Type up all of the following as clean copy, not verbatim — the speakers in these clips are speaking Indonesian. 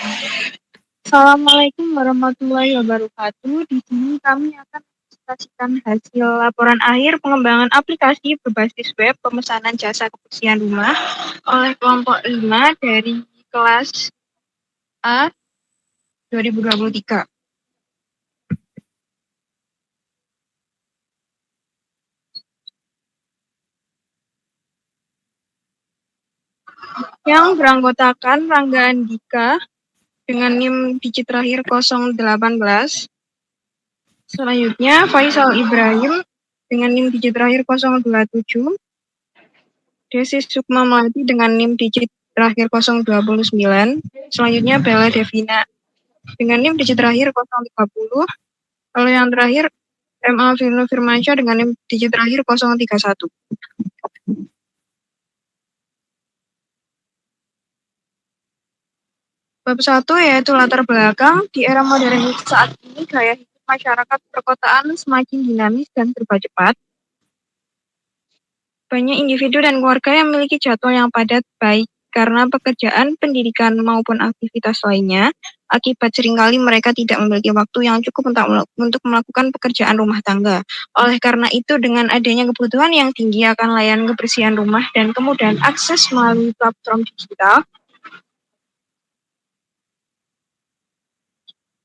Assalamualaikum warahmatullahi wabarakatuh. Di sini kami akan presentasikan hasil laporan akhir pengembangan aplikasi berbasis web pemesanan jasa kebersihan rumah oleh kelompok 5 dari kelas A 2023. Yang beranggotakan Rangga Andika dengan NIM digit terakhir 018. Selanjutnya Faisal Ibrahim dengan NIM digit terakhir 027. Desi Sukma Melati dengan NIM digit terakhir 029. Selanjutnya Bella Devina dengan NIM digit terakhir 030. Lalu yang terakhir MA Vino Firmansyah dengan NIM digit terakhir 031. Bab 1 yaitu latar belakang. Di era modern saat ini, gaya hidup masyarakat perkotaan semakin dinamis dan serba cepat. Banyak individu dan keluarga yang memiliki jadwal yang padat, baik karena pekerjaan, pendidikan, maupun aktivitas lainnya. Akibat seringkali mereka tidak memiliki waktu yang cukup untuk melakukan pekerjaan rumah tangga. Oleh karena itu, dengan adanya kebutuhan yang tinggi akan layanan kebersihan rumah dan kemudahan akses melalui platform digital,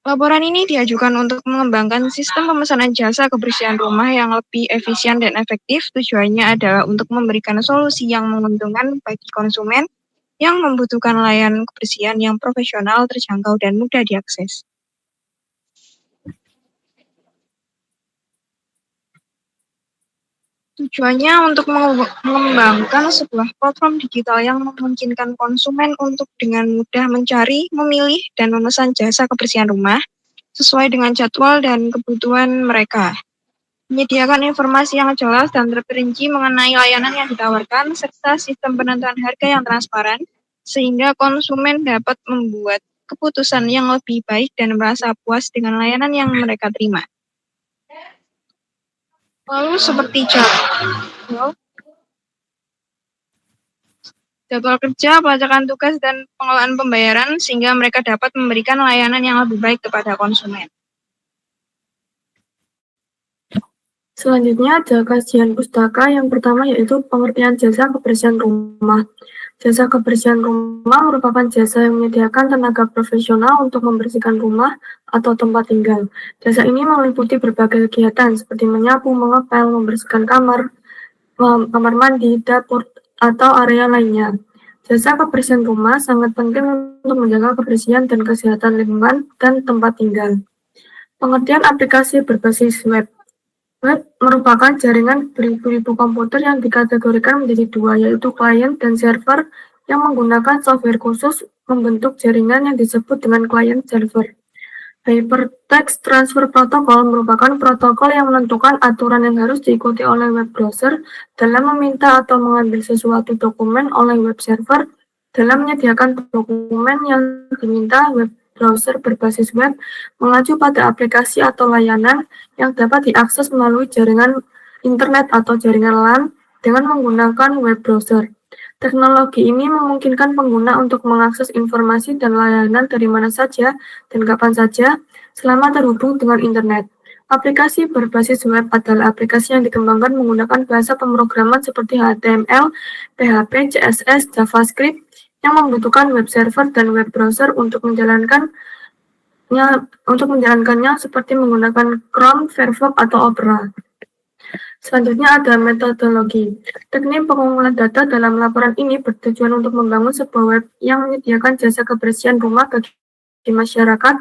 laporan ini diajukan untuk mengembangkan sistem pemesanan jasa kebersihan rumah yang lebih efisien dan efektif. Tujuannya adalah untuk memberikan solusi yang menguntungkan bagi konsumen yang membutuhkan layanan kebersihan yang profesional, terjangkau, dan mudah diakses. Tujuannya untuk mengembangkan sebuah platform digital yang memungkinkan konsumen untuk dengan mudah mencari, memilih, dan memesan jasa kebersihan rumah sesuai dengan jadwal dan kebutuhan mereka. Menyediakan informasi yang jelas dan terperinci mengenai layanan yang ditawarkan, serta sistem penentuan harga yang transparan, sehingga konsumen dapat membuat keputusan yang lebih baik dan merasa puas dengan layanan yang mereka terima. Lalu seperti jadwal kerja, pelacakan tugas, dan pengelolaan pembayaran, sehingga mereka dapat memberikan layanan yang lebih baik kepada konsumen. Selanjutnya ada kajian pustaka. Yang pertama yaitu pengertian jasa kebersihan rumah. Jasa kebersihan rumah merupakan jasa yang menyediakan tenaga profesional untuk membersihkan rumah atau tempat tinggal. Jasa ini meliputi berbagai kegiatan seperti menyapu, mengepel, membersihkan kamar mandi, dapur, atau area lainnya. Jasa kebersihan rumah sangat penting untuk menjaga kebersihan dan kesehatan lingkungan dan tempat tinggal. Pengertian aplikasi berbasis web. Web merupakan jaringan beribu-ribu komputer yang dikategorikan menjadi dua, yaitu klien dan server yang menggunakan software khusus membentuk jaringan yang disebut dengan client server. Hypertext Transfer Protocol merupakan protokol yang menentukan aturan yang harus diikuti oleh web browser dalam meminta atau mengambil sesuatu dokumen oleh web server dalam menyediakan dokumen yang diminta. Web browser berbasis web mengacu pada aplikasi atau layanan yang dapat diakses melalui jaringan internet atau jaringan LAN dengan menggunakan web browser. Teknologi ini memungkinkan pengguna untuk mengakses informasi dan layanan dari mana saja dan kapan saja selama terhubung dengan internet. Aplikasi berbasis web adalah aplikasi yang dikembangkan menggunakan bahasa pemrograman seperti HTML, PHP, CSS, JavaScript yang membutuhkan web server dan web browser untuk menjalankannya seperti menggunakan Chrome, Firefox, atau Opera. Selanjutnya ada metodologi. Teknik pengumpulan data dalam laporan ini bertujuan untuk membangun sebuah web yang menyediakan jasa kebersihan rumah bagi masyarakat.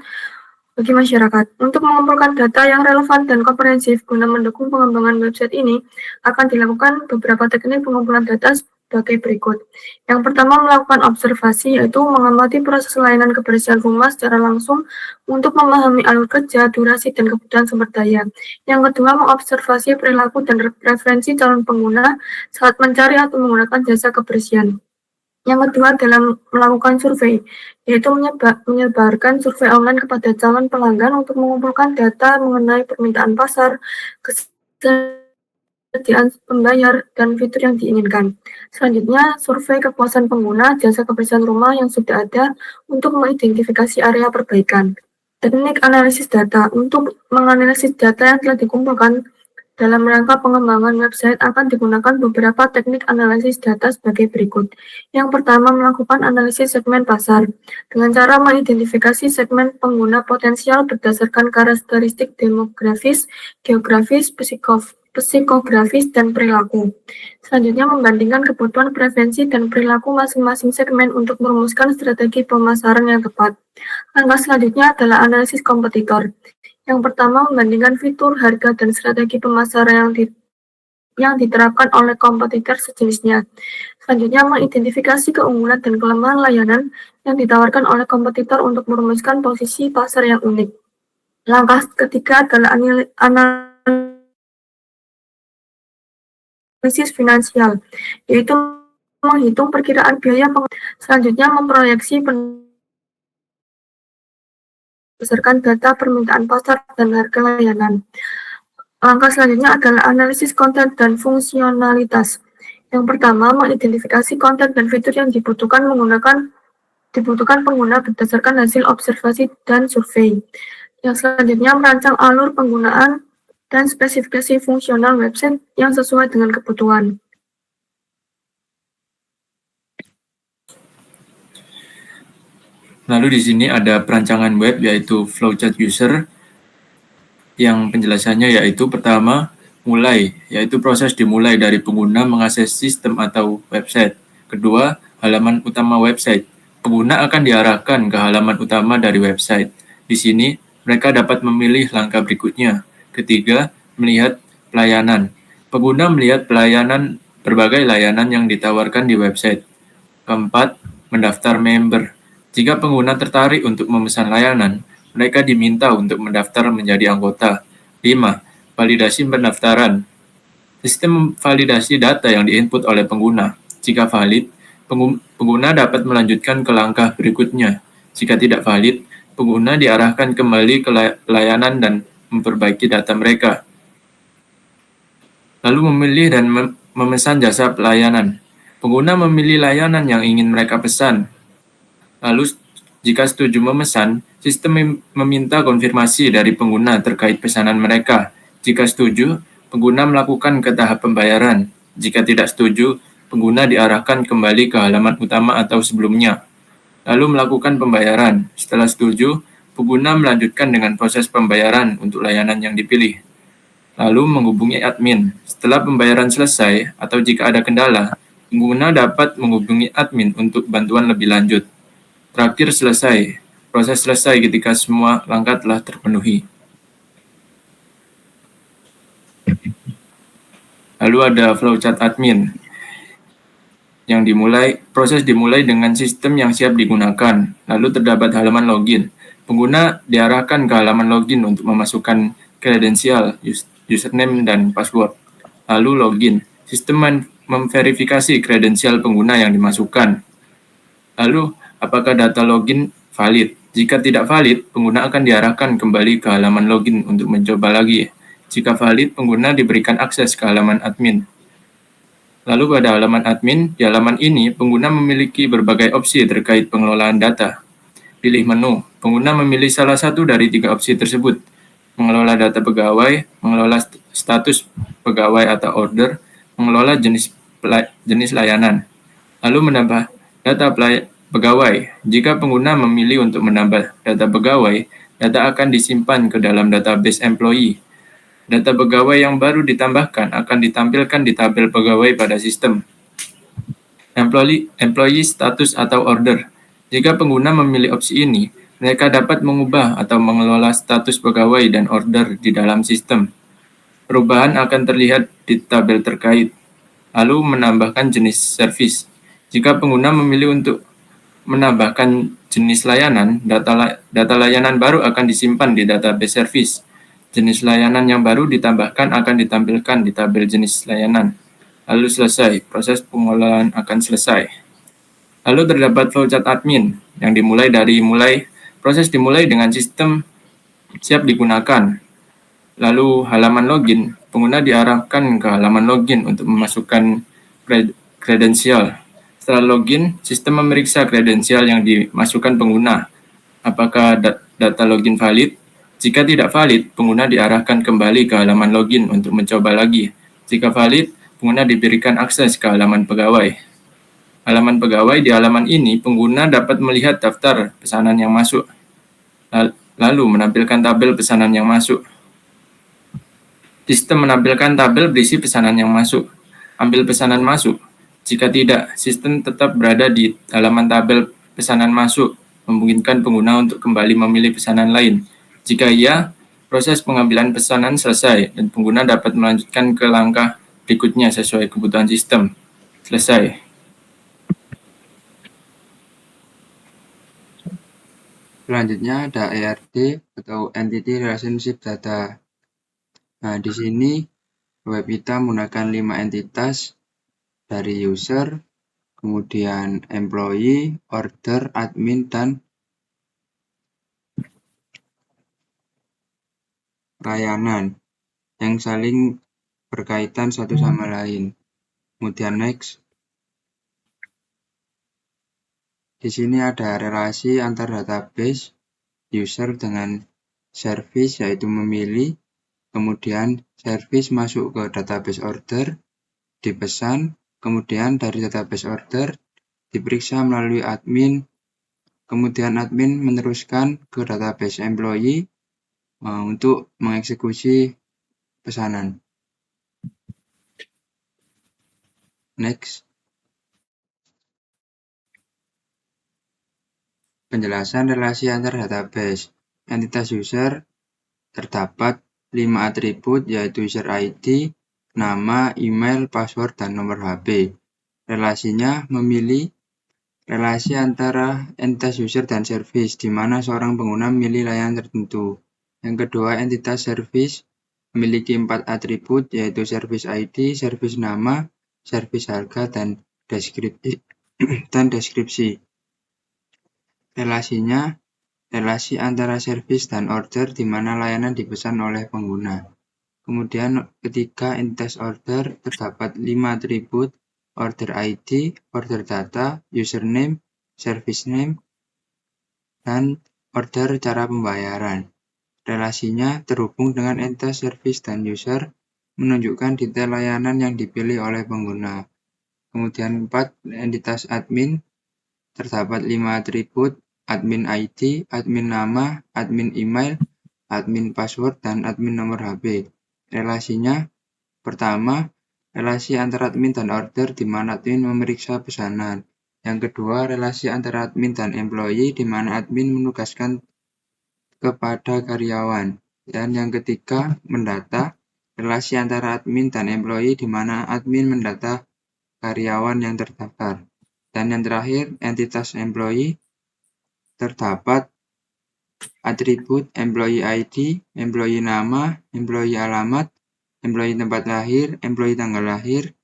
Untuk mengumpulkan data yang relevan dan komprehensif guna mendukung pengembangan website ini, akan dilakukan beberapa teknik pengumpulan data sebagai berikut. Yang pertama, melakukan observasi, yaitu mengamati proses layanan kebersihan rumah secara langsung untuk memahami alur kerja, durasi, dan kebutuhan sumber daya. Yang kedua, mengobservasi perilaku dan preferensi calon pengguna saat mencari atau menggunakan jasa kebersihan. Yang kedua, dalam melakukan survei, yaitu menyebarkan survei online kepada calon pelanggan untuk mengumpulkan data mengenai permintaan pasar, Ketersediaan pembayar, dan fitur yang diinginkan. Selanjutnya, survei kepuasan pengguna jasa kebersihan rumah yang sudah ada untuk mengidentifikasi area perbaikan. Teknik analisis data. Untuk menganalisis data yang telah dikumpulkan dalam rangka pengembangan website akan digunakan beberapa teknik analisis data sebagai berikut. Yang pertama, melakukan analisis segmen pasar dengan cara mengidentifikasi segmen pengguna potensial berdasarkan karakteristik demografis, geografis, psikografis, dan perilaku. Selanjutnya, membandingkan kebutuhan preferensi dan perilaku masing-masing segmen untuk merumuskan strategi pemasaran yang tepat. Langkah selanjutnya adalah analisis kompetitor. Yang pertama, membandingkan fitur, harga, dan strategi pemasaran yang diterapkan oleh kompetitor sejenisnya. Selanjutnya, mengidentifikasi keunggulan dan kelemahan layanan yang ditawarkan oleh kompetitor untuk merumuskan posisi pasar yang unik. Langkah ketiga adalah analisis finansial, yaitu menghitung perkiraan biaya. Selanjutnya, memproyeksi berdasarkan data permintaan pasar dan harga layanan. Langkah selanjutnya adalah analisis konten dan fungsionalitas. Yang pertama, mengidentifikasi konten dan fitur yang dibutuhkan pengguna berdasarkan hasil observasi dan survei. Yang selanjutnya, merancang alur penggunaan dan spesifikasi fungsional website yang sesuai dengan kebutuhan. Lalu di sini ada perancangan web yaitu flowchart user yang penjelasannya yaitu pertama, mulai, yaitu proses dimulai dari pengguna mengakses sistem atau website. Kedua, halaman utama website. Pengguna akan diarahkan ke halaman utama dari website. Di sini, mereka dapat memilih langkah berikutnya. Ketiga, melihat pelayanan. Pengguna melihat berbagai layanan yang ditawarkan di website. Keempat, mendaftar member. Jika pengguna tertarik untuk memesan layanan, mereka diminta untuk mendaftar menjadi anggota. 5. Validasi pendaftaran. Sistem validasi data yang diinput oleh pengguna. Jika valid, pengguna dapat melanjutkan ke langkah berikutnya. Jika tidak valid, pengguna diarahkan kembali ke layanan dan memperbaiki data mereka. Lalu memilih dan memesan jasa pelayanan. Pengguna memilih layanan yang ingin mereka pesan. Lalu, jika setuju memesan, sistem meminta konfirmasi dari pengguna terkait pesanan mereka. Jika setuju, pengguna melakukan ke tahap pembayaran. Jika tidak setuju, pengguna diarahkan kembali ke halaman utama atau sebelumnya. Lalu melakukan pembayaran. Setelah setuju, pengguna melanjutkan dengan proses pembayaran untuk layanan yang dipilih. Lalu menghubungi admin. Setelah pembayaran selesai atau jika ada kendala, pengguna dapat menghubungi admin untuk bantuan lebih lanjut. Terakhir selesai. Proses selesai ketika semua langkah telah terpenuhi. Lalu ada flowchart admin. Proses dimulai dengan sistem yang siap digunakan. Lalu terdapat halaman login. Pengguna diarahkan ke halaman login untuk memasukkan kredensial, username, dan password. Lalu login. Sistem memverifikasi kredensial pengguna yang dimasukkan. Lalu, apakah data login valid? Jika tidak valid, pengguna akan diarahkan kembali ke halaman login untuk mencoba lagi. Jika valid, pengguna diberikan akses ke halaman admin. Lalu pada halaman admin, di halaman ini, pengguna memiliki berbagai opsi terkait pengelolaan data. Pilih menu. Pengguna memilih salah satu dari 3 opsi tersebut. Mengelola data pegawai, mengelola status pegawai atau order, mengelola jenis layanan. Lalu menambah data pegawai. Jika pengguna memilih untuk menambah data pegawai, data akan disimpan ke dalam database employee. Data pegawai yang baru ditambahkan akan ditampilkan di tabel pegawai pada sistem. Employee status atau order. Jika pengguna memilih opsi ini, mereka dapat mengubah atau mengelola status pegawai dan order di dalam sistem. Perubahan akan terlihat di tabel terkait. Lalu menambahkan jenis service. Jika pengguna memilih untuk menambahkan jenis layanan, data layanan baru akan disimpan di database service. Jenis layanan yang baru ditambahkan akan ditampilkan di tabel jenis layanan. Lalu selesai, proses pengelolaan akan selesai. Lalu terdapat flowchart admin yang proses dimulai dengan sistem siap digunakan. Lalu halaman login, pengguna diarahkan ke halaman login untuk memasukkan kredensial. Setelah login, sistem memeriksa kredensial yang dimasukkan pengguna. Apakah data login valid? Jika tidak valid, pengguna diarahkan kembali ke halaman login untuk mencoba lagi. Jika valid, pengguna diberikan akses ke halaman pegawai. Halaman pegawai di halaman ini, pengguna dapat melihat daftar pesanan yang masuk, lalu menampilkan tabel pesanan yang masuk. Sistem menampilkan tabel berisi pesanan yang masuk. Ambil pesanan masuk. Jika tidak, sistem tetap berada di halaman tabel pesanan masuk, memungkinkan pengguna untuk kembali memilih pesanan lain. Jika iya, proses pengambilan pesanan selesai dan pengguna dapat melanjutkan ke langkah berikutnya sesuai kebutuhan sistem. Selesai. Selanjutnya ada ERD atau Entity Relationship Data. Nah, di sini web kita menggunakan 5 entitas dari user, kemudian employee, order, admin, dan layanan yang saling berkaitan satu sama lain. Kemudian next. Di sini ada relasi antar database user dengan service, yaitu memilih. Kemudian service masuk ke database order, dipesan, kemudian dari database order diperiksa melalui admin, kemudian admin meneruskan ke database employee untuk mengeksekusi pesanan. Next. Penjelasan relasi antar database. Entitas user terdapat 5 atribut, yaitu user ID, nama, email, password, dan nomor HP. Relasinya memilih relasi antara entitas user dan service, di mana seorang pengguna memilih layanan tertentu. Yang kedua, entitas service memiliki 4 atribut, yaitu service ID, service nama, service harga, dan deskripsi. Relasinya relasi antara service dan order, di mana layanan dipesan oleh pengguna. Kemudian ketiga, entitas order terdapat 5 atribut, order ID, order data, username, service name, dan order cara pembayaran. Relasinya terhubung dengan entitas service dan user, menunjukkan detail layanan yang dipilih oleh pengguna. Kemudian 4, entitas admin terdapat 5 atribut, admin ID, admin nama, admin email, admin password, dan admin nomor HP. Relasinya, pertama, relasi antara admin dan order, di mana admin memeriksa pesanan. Yang kedua, relasi antara admin dan employee, di mana admin menugaskan kepada karyawan. Dan yang ketiga, mendata, relasi antara admin dan employee, di mana admin mendata karyawan yang terdaftar. Dan yang terakhir, entitas employee, terdapat atribut employee ID, employee nama, employee alamat, employee tempat lahir, employee tanggal lahir,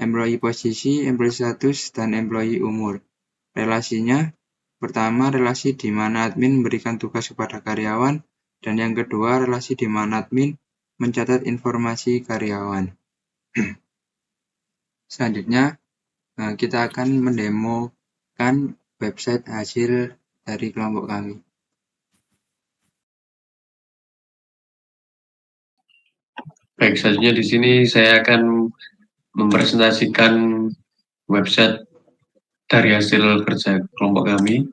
employee posisi, employee status, dan employee umur. Relasinya, pertama, relasi di mana admin memberikan tugas kepada karyawan, dan yang kedua, relasi di mana admin mencatat informasi karyawan. Selanjutnya, kita akan mendemokan website hasil dari kelompok kami. Baik, selanjutnya di sini saya akan mempresentasikan website dari hasil kerja kelompok kami.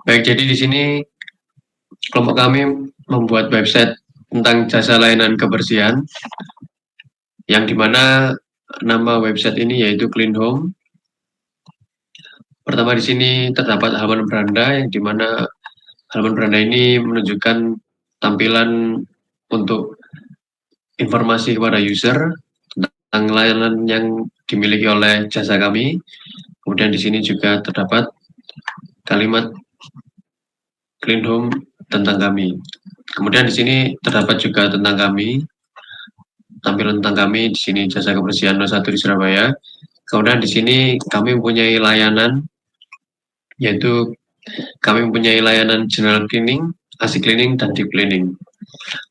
Baik, jadi di sini kelompok kami membuat website tentang jasa layanan kebersihan, yang dimana nama website ini yaitu Clean Home. Pertama, di sini terdapat halaman beranda, yang dimana halaman beranda ini menunjukkan tampilan untuk informasi kepada user tentang layanan yang dimiliki oleh jasa kami. Kemudian di sini juga terdapat kalimat Clean Home tentang kami. Kemudian di sini terdapat juga tentang kami, tampilan tentang kami. Di sini jasa kebersihan 01 di Surabaya. Kemudian di sini kami mempunyai layanan, yaitu kami mempunyai layanan general cleaning, ASIC cleaning, dan deep cleaning.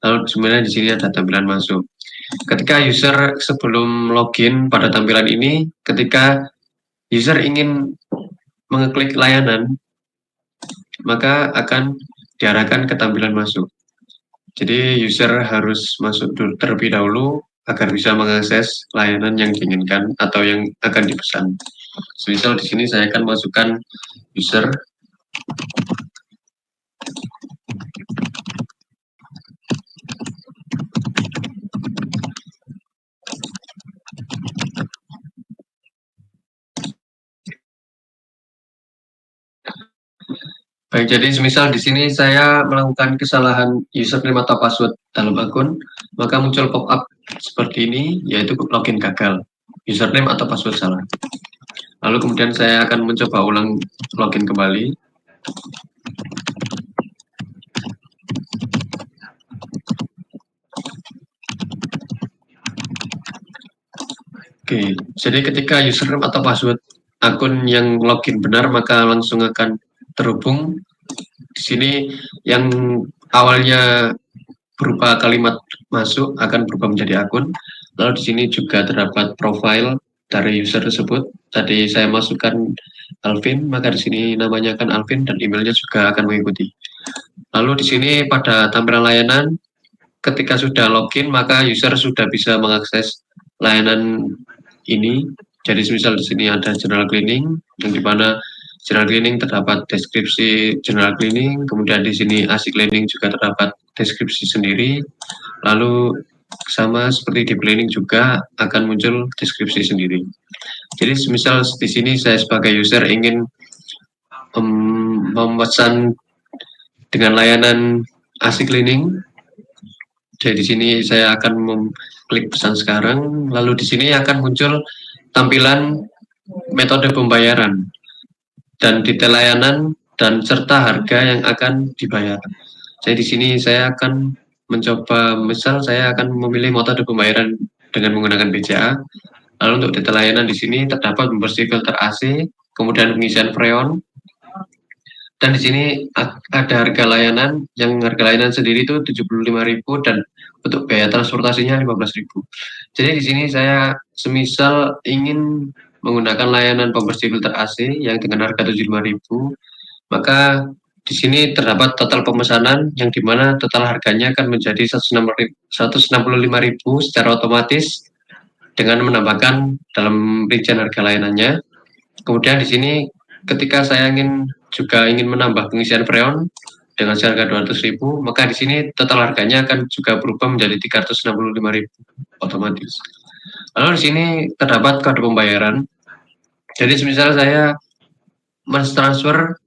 Lalu sebenarnya di sini ada tampilan masuk. Ketika user sebelum login pada tampilan ini, ketika user ingin mengeklik layanan, maka akan diarahkan ke tampilan masuk. Jadi user harus masuk terlebih dahulu agar bisa mengakses layanan yang diinginkan atau yang akan dipesan. Misal di sini saya akan masukkan user. Baik, jadi semisal di sini saya melakukan kesalahan username atau password dalam akun, maka muncul pop-up seperti ini, yaitu login gagal, username atau password salah. Lalu kemudian saya akan mencoba ulang login kembali. Oke, jadi ketika username atau password akun yang login benar, maka langsung akan terhubung. Di sini yang awalnya berupa kalimat masuk akan berubah menjadi akun. Lalu di sini juga terdapat profil dari user tersebut. Tadi saya masukkan Alvin, maka di sini namanya akan Alvin dan emailnya juga akan mengikuti. Lalu di sini pada tampilan layanan, ketika sudah login maka user sudah bisa mengakses layanan ini. Jadi misal di sini ada general cleaning, yang dimana general cleaning terdapat deskripsi general cleaning, kemudian di sini ASIC cleaning juga terdapat deskripsi sendiri, lalu sama seperti di cleaning juga akan muncul deskripsi sendiri. Jadi misal di sini saya sebagai user ingin memesan dengan layanan ASIC cleaning, jadi di sini saya akan klik pesan sekarang, lalu di sini akan muncul tampilan metode pembayaran dan detail layanan dan serta harga yang akan dibayar. Jadi di sini saya akan mencoba, misal saya akan memilih metode pembayaran dengan menggunakan BCA. Lalu untuk detail layanan di sini terdapat membersih filter AC, kemudian pengisian freon, dan di sini ada harga layanan, yang harga layanan sendiri itu 75.000 dan untuk biaya transportasinya 15.000. Jadi di sini saya semisal ingin menggunakan layanan pembersih filter AC yang dengan harga 75.000, maka di sini terdapat total pemesanan yang dimana total harganya akan menjadi 165.000 secara otomatis dengan menambahkan dalam rincian harga layanannya. Kemudian di sini ketika saya ingin menambah pengisian freon dengan harga 200.000, maka di sini total harganya akan juga berubah menjadi 365.000 otomatis. Lalu di sini terdapat kode pembayaran. Jadi semisal saya mentransfer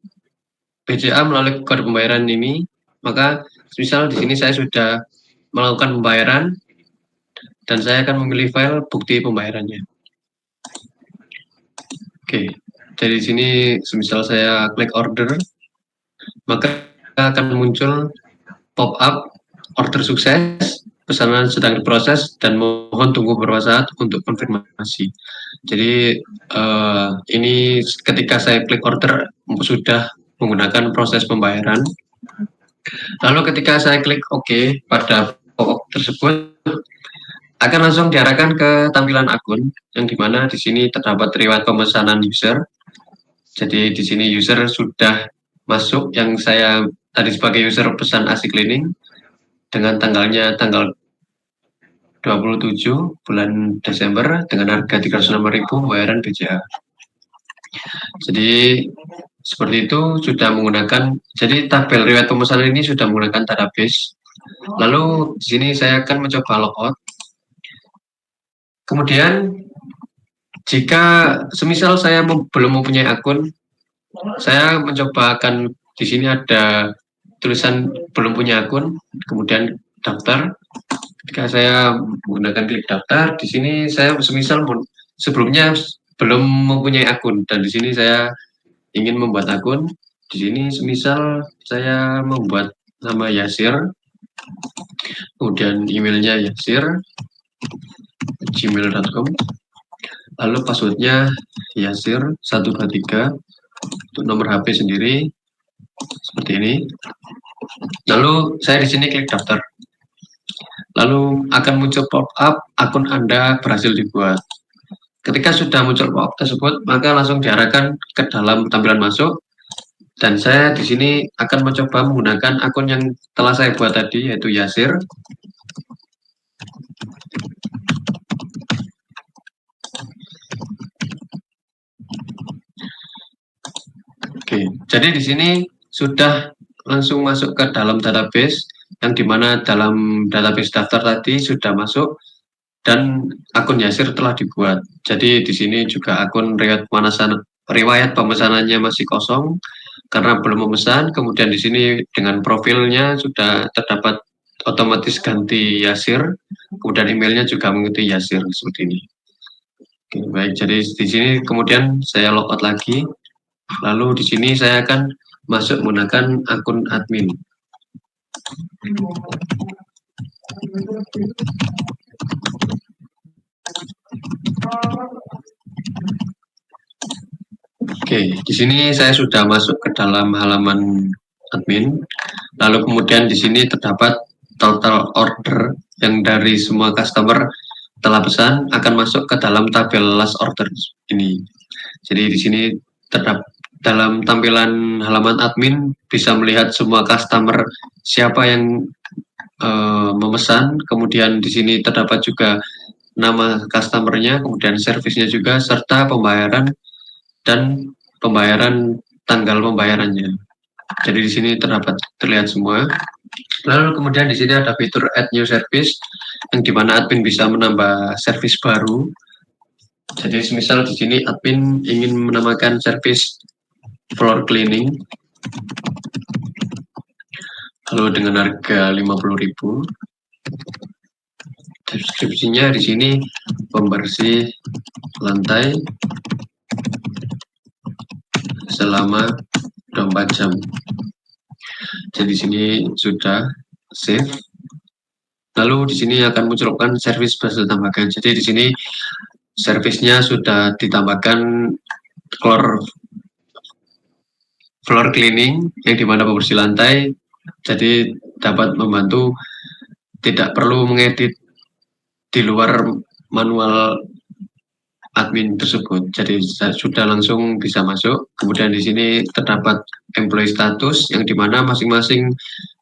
BCA melalui kode pembayaran ini, maka misal di sini saya sudah melakukan pembayaran dan saya akan memilih file bukti pembayarannya. Oke, dari sini semisal saya klik order, maka akan muncul pop-up order sukses, pesanan sedang diproses, dan mohon tunggu beberapa saat untuk konfirmasi. Jadi ini ketika saya klik order sudah menggunakan proses pembayaran. Lalu ketika saya klik OK pada pop-up tersebut, akan langsung diarahkan ke tampilan akun, yang dimana di sini terdapat riwayat pemesanan user. Jadi di sini user sudah masuk, yang saya tadi sebagai user pesan ASIC cleaning dengan tanggalnya tanggal 27 bulan Desember dengan harga 306.000 pembayaran BCA. Jadi seperti itu sudah menggunakan, jadi tabel riwayat pemesanan ini sudah menggunakan database. Lalu di sini saya akan mencoba logout. Kemudian jika semisal saya belum mempunyai akun, saya mencoba akan di sini ada tulisan belum punya akun, kemudian daftar. Ketika saya menggunakan klik daftar, di sini saya semisal sebelumnya belum mempunyai akun dan di sini saya ingin membuat akun. Di sini semisal saya membuat nama Yasir, kemudian emailnya Yasir gmail.com. Lalu passwordnya Yasir 123 untuk nomor HP sendiri seperti ini. Lalu saya di sini klik daftar. Lalu akan muncul pop-up akun Anda berhasil dibuat. Ketika sudah muncul pop-up tersebut, maka langsung diarahkan ke dalam tampilan masuk. Dan saya di sini akan mencoba menggunakan akun yang telah saya buat tadi, yaitu Yasir. Oke, jadi di sini sudah langsung masuk ke dalam database, yang dimana dalam database daftar tadi sudah masuk dan akun Yasir telah dibuat. Jadi di sini juga akun riwayat pemesanannya masih kosong karena belum memesan. Kemudian di sini dengan profilnya sudah terdapat otomatis ganti Yasir. Kemudian emailnya juga mengikuti Yasir seperti ini. Oke, baik. Jadi di sini kemudian saya logout lagi. Lalu di sini saya akan masuk menggunakan akun admin. Oke, di sini saya sudah masuk ke dalam halaman admin. Lalu kemudian di sini terdapat total order yang dari semua customer telah pesan akan masuk ke dalam tabel last order ini. Jadi di sini terdapat dalam tampilan halaman admin bisa melihat semua customer siapa yang memesan. Kemudian di sini terdapat juga nama customernya, kemudian servisnya juga, serta pembayaran dan pembayaran tanggal pembayarannya. Jadi di sini terlihat semua. Lalu kemudian di sini ada fitur add new service yang dimana admin bisa menambah service baru. Jadi misal di sini admin ingin menambahkan service floor cleaning, lalu dengan harga 50.000. Deskripsinya di sini pembersih lantai selama 24 jam. Jadi di sini sudah save. Lalu di sini akan munculkan service berhasil tambahkan. Jadi di sini servisnya sudah ditambahkan floor cleaning yang dimana pembersih lantai. Jadi dapat membantu tidak perlu mengedit di luar manual admin tersebut. Jadi sudah langsung bisa masuk. Kemudian di sini terdapat employee status yang dimana masing-masing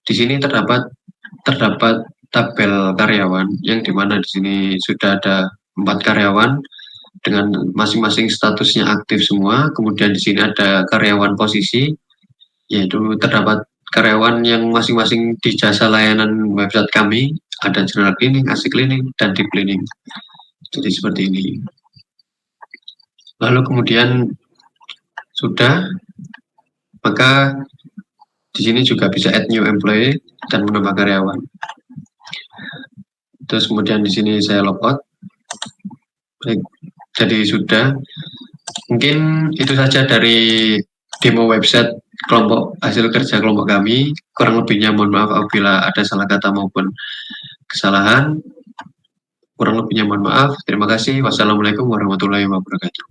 di sini terdapat tabel karyawan yang dimana di sini sudah ada 4 karyawan dengan masing-masing statusnya aktif semua. Kemudian di sini ada karyawan posisi, yaitu terdapat karyawan yang masing-masing di jasa layanan website kami, ada general cleaning, AC cleaning, dan deep cleaning. Jadi seperti ini. Lalu kemudian sudah, maka di sini juga bisa add new employee dan menambah karyawan. Terus kemudian di sini saya logout. Baik, jadi sudah. Mungkin itu saja dari demo website kelompok hasil kerja kelompok kami. Kurang lebihnya mohon maaf apabila ada salah kata maupun kesalahan. Kurang lebihnya mohon maaf. Terima kasih. Wassalamualaikum warahmatullahi wabarakatuh.